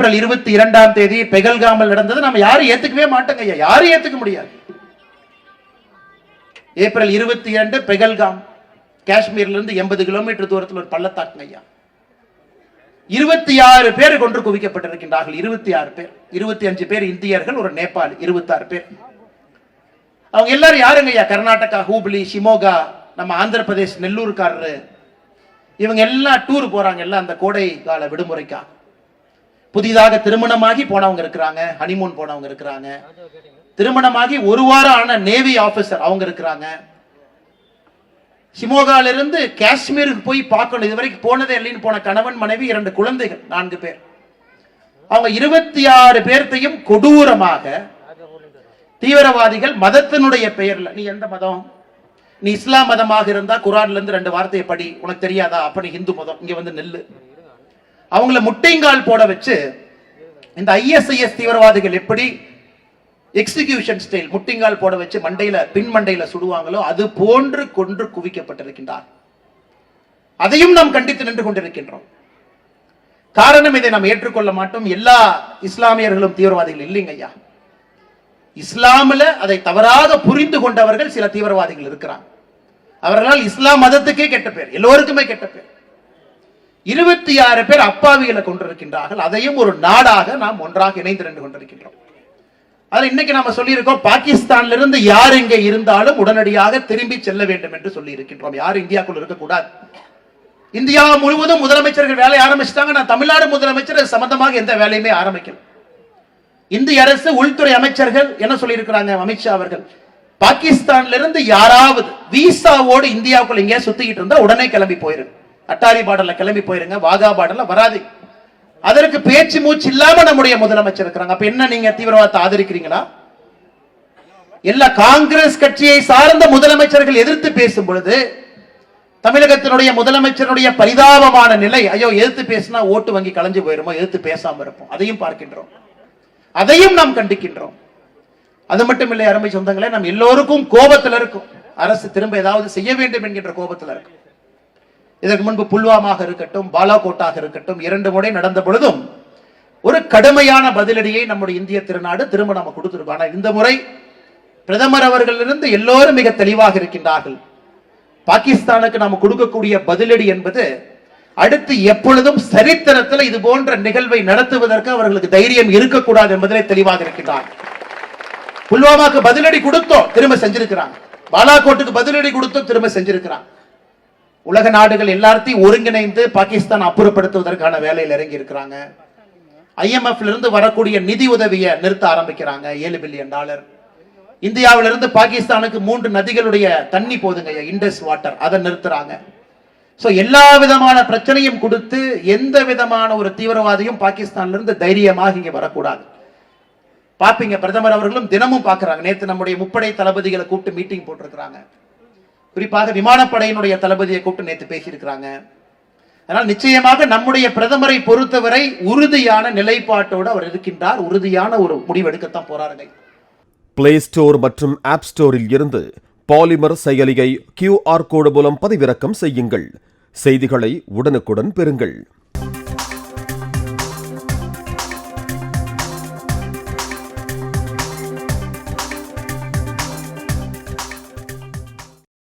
April 22 பெகல்காமில் நடந்தது நம்ம யாரும் ஏத்துக்கவே மாட்டோங்க ஐயா, யாரும் ஏத்துக்க முடியாது. ஏப்ரல் 22 பெகல்காம், காஷ்மீர்ல இருந்து 80 கிலோமீட்டர் தூரத்தில் ஒரு பள்ளத்தாக்குங்க ஐயா. 26 பேர் கொன்று குவிக்கப்பட்டிருக்கின்றார்கள். 26 பேர், 25 பேர் இந்தியர்கள், ஒரு நேபாளி, 26 பேர். அவங்க எல்லாரும் யாருங்க ஐயா? கர்நாடகா ஹூப்ளி, ஷிமோகா, நம்ம ஆந்திர பிரதேஷ் நெல்லூர்காரரு, இவங்க எல்லாம் டூர் போறாங்க எல்லாம் அந்த கோடை கால விடுமுறைக்கா. புதிதாக திருமணமாகி போனவங்க இருக்கிறாங்க, ஹனிமூன் போனவங்க இருக்கிறாங்க, திருமணமாகி ஒரு வாரம் ஆன நேவி ஆபீசர் அவங்க இருக்கிறாங்க. ஷிமோகால இருந்து காஷ்மீருக்கு போய் பார்க்கணும், இதுவரைக்கும் போனதே இல்லைன்னு போன கணவன் மனைவி, 2 குழந்தைகள், 4 பேர். அவங்க 26 பேர்த்தையும் கொடூரமாக தீவிரவாதிகள் மதத்தினுடைய பெயர்ல, நீ எந்த மதம், நீ இஸ்லாம் மதமாக இருந்தா குர்ஆன்ல இருந்து 2 வார்த்தையை படி, உனக்கு தெரியாதா, அப்ப நீ ஹிந்து மதம், இங்க வந்து நெல்லு. அவங்கள முட்டைங்கால் போட வச்சு இந்த ISIS தீவிரவாதிகள் எப்படி எக்ஸிகியூஷன் ஸ்டைல் முட்டிங்கால் போட வச்சு மண்டையில பின் மண்டையில சுடுவாங்களோ அது போன்று கொன்று குவிக்கப்பட்டிருக்கின்றார். அதையும் நாம் கண்டித்து நின்று கொண்டிருக்கின்றோம். காரணம், இதை நாம் ஏற்றுக்கொள்ள மாட்டோம். எல்லா இஸ்லாமியர்களும் தீவிரவாதிகள் இல்லைங்க ஐயா. இஸ்லாமில் அதை தவறாக புரிந்து கொண்டவர்கள் சில தீவிரவாதிகள் இருக்கிறாங்க. அவர்களால் இஸ்லாம் மதத்துக்கே கெட்ட பேர், எல்லோருக்குமே கெட்ட பேர். 26 பேர் அப்பாவிகளை கொண்டிருக்கின்றார்கள். அதையும் ஒரு நாடாக நாம் ஒன்றாக இணைந்து நின்று கொண்டிருக்கின்றோம். அது இன்னைக்கு நாம சொல்லி இருக்கோம், பாகிஸ்தான்ல இருந்து யார் இங்கே இருந்தாலும் உடனடியாக திரும்பி செல்ல வேண்டும் என்று சொல்லி இருக்கின்றோம். யார் இந்தியாக்குள் இருக்கக்கூடாது. இந்தியா முழுவதும் முதலமைச்சர்கள் வேலை ஆரம்பிச்சிட்டாங்க. நான் தமிழ்நாடு முதலமைச்சர் சம்பந்தமாக எந்த வேலையுமே ஆரம்பிக்கல. இந்திய அரசு உள்துறை அமைச்சர்கள் என்ன சொல்லி இருக்கிறாங்க, அமித்ஷா அவர்கள், பாகிஸ்தான்ல இருந்து யாராவது விசாவோடு இந்தியாவுக்குள்ள இங்கே சுத்திக்கிட்டு இருந்தா உடனே கிளம்பி போயிருங்க, அட்டாரி பார்டர்ல கிளம்பி போயிருங்க, வாகா பார்டர்ல வராது. அதற்கு பேச்சு மூச்சு இல்லாம நம்முடைய முதலமைச்சர் இருக்கிறாங்க. அப்ப என்ன, நீங்க தீவிரவாதத்தை ஆதரிக்கிறீங்களா? எல்லா காங்கிரஸ் கட்சியை சார்ந்த முதலமைச்சர்கள் எதிர்த்து பேசும் பொழுது தமிழகத்தினுடைய முதலமைச்சருடைய பரிதாபமான நிலை, ஐயோ எதிர்த்து பேசினா ஓட்டு வங்கி கலைஞ்சு போயிருமோ, எதிர்த்து பேசாம இருப்போம். அதையும் பார்க்கின்றோம், அதையும் நாம் கண்டிக்கின்றோம். அது மட்டும் இல்லை அருமை சொந்தங்களே, நாம் எல்லோருக்கும் கோபத்தில் இருக்கும். அரசு திரும்ப ஏதாவது செய்ய வேண்டும் என்கின்ற கோபத்தில் இருக்கும். இதற்கு முன்பு புல்வாமாக இருக்கட்டும், பாலாகோட்டாக இருக்கட்டும், 2 முறை நடந்த பொழுதும் ஒரு கடுமையான பதிலடியை நம்முடைய இந்திய திருநாடு திரும்ப நம்ம கொடுத்திருக்கோம். ஆனால் இந்த முறை பிரதமர் அவர்களிலிருந்து எல்லோரும் மிக தெளிவாக இருக்கின்றார்கள். பாகிஸ்தானுக்கு நாம் கொடுக்கக்கூடிய பதிலடி என்பது அடுத்து எப்பொழுதும் சரித்திரத்தில் இது போன்ற நிகழ்வை நடத்துவதற்கு அவர்களுக்கு தைரியம் இருக்கக்கூடாது என்பதிலே தெளிவாக இருக்கின்றார். புல்வாமாக்கு பதிலடி கொடுத்தோம், திரும்ப செஞ்சிருக்கிறாங்க. பாலாகோட்டுக்கு பதிலடி கொடுத்தோம், திரும்ப செஞ்சிருக்கிறாங்க. உலக நாடுகள் எல்லாத்தையும் ஒருங்கிணைந்து பாகிஸ்தான் அப்புறப்படுத்துவதற்கான வேலையில் இறங்கி இருக்கிறாங்க. IMF இருந்து வரக்கூடிய நிதி உதவியை நிறுத்த ஆரம்பிக்கிறாங்க, $7 பில்லியன். இந்தியாவிலிருந்து பாகிஸ்தானுக்கு 3 நதிகளுடைய தண்ணி போதுங்க, இண்டஸ் வாட்டர், அதை நிறுத்துறாங்க. எல்லா விதமான பிரச்சனையும் கொடுத்து எந்த விதமான ஒரு தீவிரவாதியும் பாகிஸ்தான்ல இருந்து தைரியமாக இங்கே வரக்கூடாது. பாப்பீங்க, பிரதமர் அவர்களும் தினமும் பார்க்கிறாங்க. நேற்று நம்முடைய முப்படை தளபதிகளை கூப்பிட்டு மீட்டிங் போட்டிருக்கிறாங்க. குறிப்பாக விமானப்படையினுடைய தளபதியை கூப்பிட்டு நேற்று பேசியிருக்கிறாங்க. அதனால் நிச்சயமாக நம்முடைய பிரதமரை பொறுத்தவரை உறுதியான நிலைப்பாட்டோடு அவர் இருக்கின்றார். உறுதியான ஒரு முடிவு எடுக்கத்தான் போறாருங்க. பிளே ஸ்டோர் மற்றும் ஆப் ஸ்டோரில் இருந்து பாலிமர் செயலியை QR கோடு மூலம் பதிவிறக்கம் செய்யுங்கள். செய்திகளை உடனுக்குடன் பெறுங்கள்.